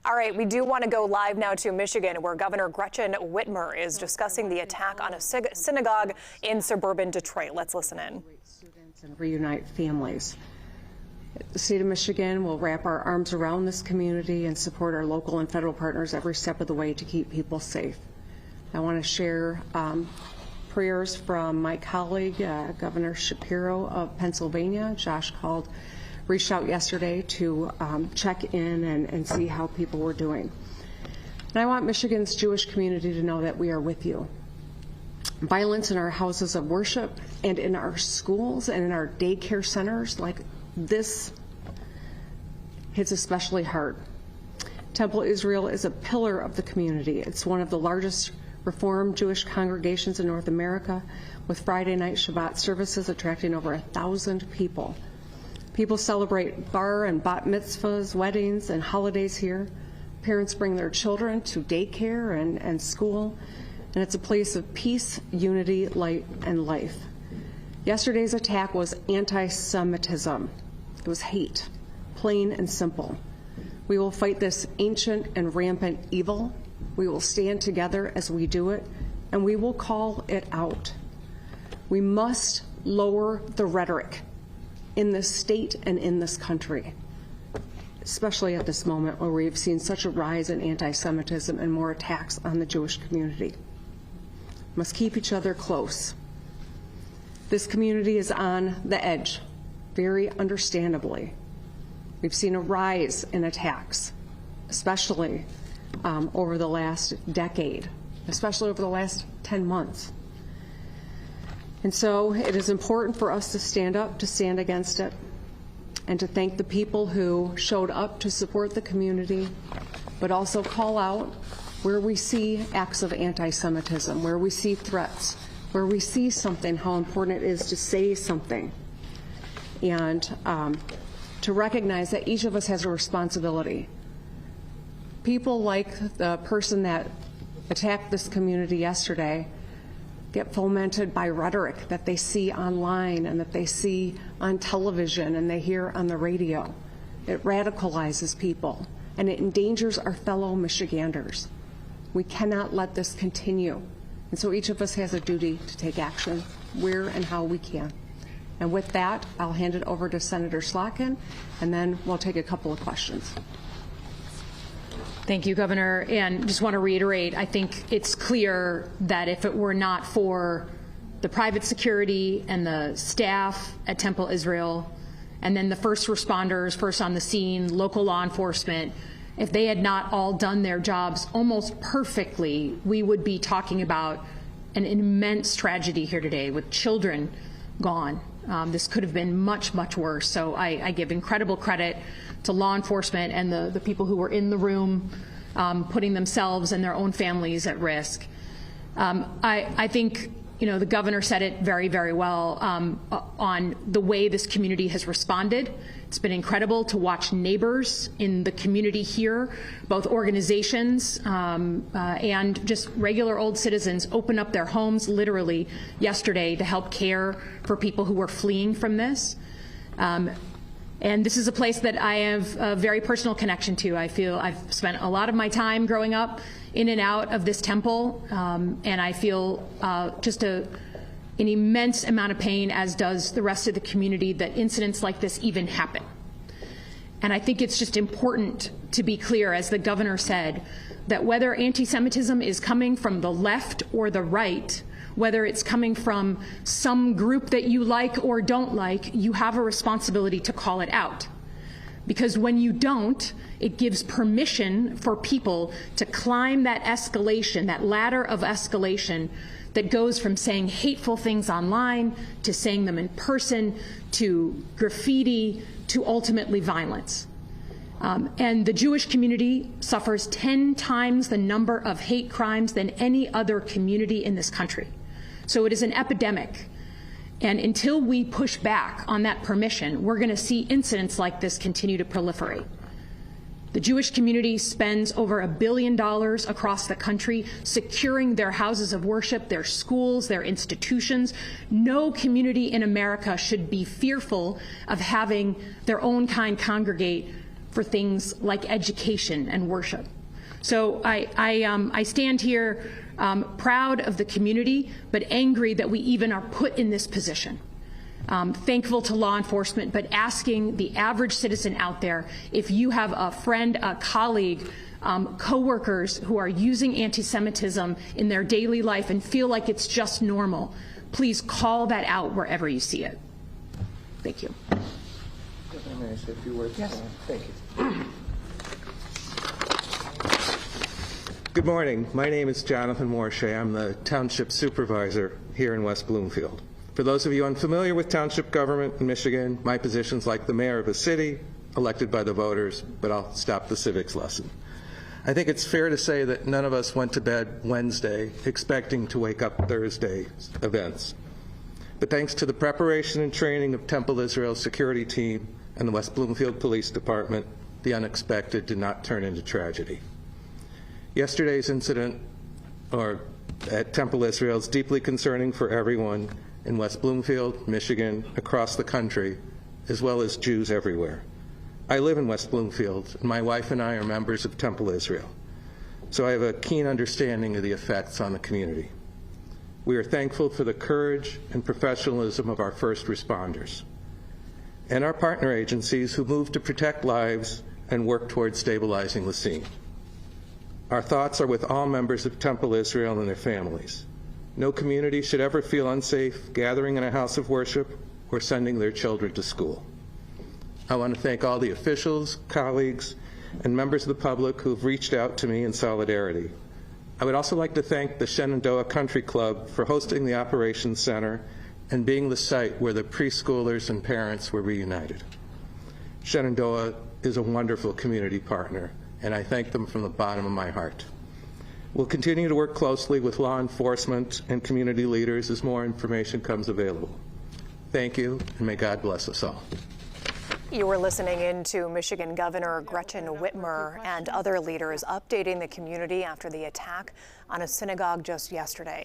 All right, we do want to go live now to Michigan, where Governor Gretchen Whitmer is discussing the attack on a synagogue in suburban Detroit. Let's listen in. Students and reunite families. The state of Michigan will wrap our arms around this community and support our local and federal partners every step of the way to keep people safe. I want to share prayers from my colleague, Governor Shapiro of Pennsylvania. Josh reached out yesterday to check in and see how people were doing. And I want Michigan's Jewish community to know that we are with you. Violence in our houses of worship and in our schools and in our daycare centers like this hits especially hard. Temple Israel is a pillar of the community. It's one of the largest Reformed Jewish congregations in North America, with Friday night Shabbat services attracting over 1,000 people. People celebrate bar and bat mitzvahs, weddings, and holidays here. Parents bring their children to daycare and school, and it's a place of peace, unity, light, and life. Yesterday's attack was anti-Semitism. It was hate, plain and simple. We will fight this ancient and rampant evil. We will stand together as we do it, and we will call it out. We must lower the rhetoric in this state and in this country, especially at this moment where we've seen such a rise in anti-Semitism and more attacks on the Jewish community. We must keep each other close. This community is on the edge, very understandably. We've seen a rise in attacks, especially over the last decade, especially over the last 10 months. And so it is important for us to stand up, to stand against it, and to thank the people who showed up to support the community, but also call out where we see acts of anti-Semitism, where we see threats, where we see something, how important it is to say something, and to recognize that each of us has a responsibility. People like the person that attacked this community yesterday get fomented by rhetoric that they see online and that they see on television and they hear on the radio. It radicalizes people and it endangers our fellow Michiganders. We cannot let this continue. And so each of us has a duty to take action where and how we can. And with that, I'll hand it over to Senator Slotkin, and then we'll take a couple of questions. Thank you, Governor. And just want to reiterate, I think it's clear that if it were not for the private security and the staff at Temple Israel, and then the first responders, first on the scene, local law enforcement, if they had not all done their jobs almost perfectly, we would be talking about an immense tragedy here today with children gone. This could have been much, much worse. So I give incredible credit to law enforcement and the people who were in the room, putting themselves and their own families at risk. I think, the governor said it very, very well on the way this community has responded. It's been incredible to watch neighbors in the community here, both organizations and just regular old citizens open up their homes literally yesterday to help care for people who were fleeing from this. And this is a place that I have a very personal connection to. I feel I've spent a lot of my time growing up in and out of this temple, and I feel just an immense amount of pain, as does the rest of the community, that incidents like this even happen. And I think it's just important to be clear, as the governor said, that whether anti-Semitism is coming from the left or the right, whether it's coming from some group that you like or don't like, you have a responsibility to call it out. Because when you don't, it gives permission for people to climb that escalation, that ladder of escalation that goes from saying hateful things online to saying them in person to graffiti to ultimately violence. And the Jewish community suffers 10 times the number of hate crimes than any other community in this country. So it is an epidemic. And until we push back on that permission, we're going to see incidents like this continue to proliferate. The Jewish community spends over $1 billion across the country securing their houses of worship, their schools, their institutions. No community in America should be fearful of having their own kind congregate for things like education and worship. So I stand here proud of the community, but angry that we even are put in this position. Thankful to law enforcement, but asking the average citizen out there, if you have a friend, a colleague, coworkers who are using anti-Semitism in their daily life and feel like it's just normal, please call that out wherever you see it. Thank you. May I say a few words? Yes. Thank you. Good morning. My name is Jonathan Morshay. I'm the Township Supervisor here in West Bloomfield. For those of you unfamiliar with township government in Michigan, my position's like the mayor of a city, elected by the voters, but I'll stop the civics lesson. I think it's fair to say that none of us went to bed Wednesday expecting to wake up Thursday's events. But thanks to the preparation and training of Temple Israel's security team and the West Bloomfield Police Department, the unexpected did not turn into tragedy. Yesterday's incident at Temple Israel is deeply concerning for everyone in West Bloomfield, Michigan, across the country, as well as Jews everywhere. I live in West Bloomfield, and my wife and I are members of Temple Israel, so I have a keen understanding of the effects on the community. We are thankful for the courage and professionalism of our first responders and our partner agencies who move to protect lives and work towards stabilizing the scene. Our thoughts are with all members of Temple Israel and their families. No community should ever feel unsafe gathering in a house of worship or sending their children to school. I want to thank all the officials, colleagues, and members of the public who have reached out to me in solidarity. I would also like to thank the Shenandoah Country Club for hosting the Operations Center and being the site where the preschoolers and parents were reunited. Shenandoah is a wonderful community partner, and I thank them from the bottom of my heart. We'll continue to work closely with law enforcement and community leaders as more information comes available. Thank you, and may God bless us all. You were listening in to Michigan Governor Gretchen Whitmer and other leaders updating the community after the attack on a synagogue just yesterday.